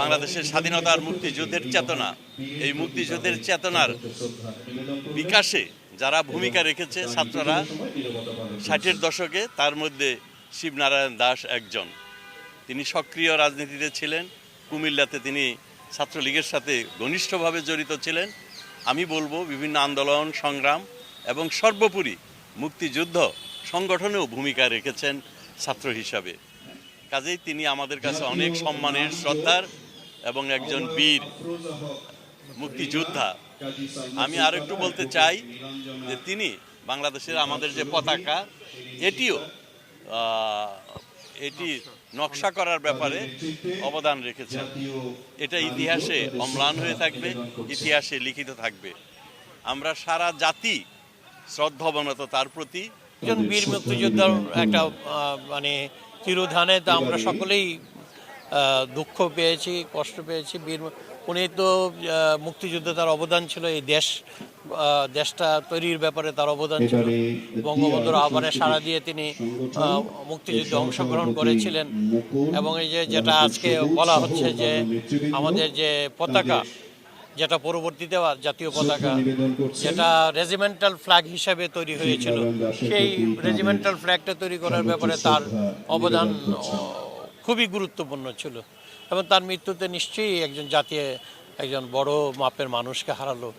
বাংলাদেশের স্বাধীনতার মুক্তিযুদ্ধের চেতনা, এই মুক্তিযুদ্ধের চেতনার বিকাশে যারা ভূমিকা রেখেছে ছাত্ররা ৬০-এর দশকে, তার মধ্যে শিবনারায়ণ দাস একজন। তিনি সক্রিয় রাজনীতিতে ছিলেন। কুমিল্লাতে তিনি ছাত্রলীগের সাথে ঘনিষ্ঠভাবে জড়িত ছিলেন। আমি বলবো বিভিন্ন আন্দোলন সংগ্রাম এবং সর্বোপরি মুক্তিযুদ্ধ সংগঠনেও ভূমিকা রেখেছেন ছাত্র হিসাবে। কাজেই তিনি আমাদের কাছে অনেক সম্মানের, শ্রদ্ধার এবং একজন বীর মুক্তিযোদ্ধা। আমি আরেকটু বলতে চাই যে তিনি বাংলাদেশের আমাদের যে পতাকা, এটি নকশা করার ব্যাপারে অবদান রেখেছেন। এটা ইতিহাসে অম্লান হয়ে থাকবে, ইতিহাসে লিখিত থাকবে। আমরা সারা জাতি শ্রদ্ধাবনত তার প্রতি। একজন বীর মুক্তিযোদ্ধার একটা তিরোধানে তো আমরা সকলেই দুঃখ পেয়েছি, কষ্ট পেয়েছি। উনি তো মুক্তিযুদ্ধে তার অবদান ছিল, এই দেশটা তৈরির ব্যাপারে তার অবদান ছিল। বঙ্গবন্ধুর আহ্বানে সাড়া দিয়ে তিনি মুক্তিযুদ্ধে অংশগ্রহণ করেছিলেন। এবং এই যেটা আজকে বলা হচ্ছে যে আমাদের যে পতাকা, যেটা পরবর্তীতে জাতীয় পতাকা, যেটা রেজিমেন্টাল ফ্ল্যাগ হিসাবে তৈরি হয়েছিল, সেই রেজিমেন্টাল ফ্ল্যাগটা তৈরি করার ব্যাপারে তার অবদান খুবই গুরুত্বপূর্ণ ছিল। এবং তার মৃত্যুতে নিশ্চয়ই একজন জাতি একজন বড় মাপের মানুষকে হারালো।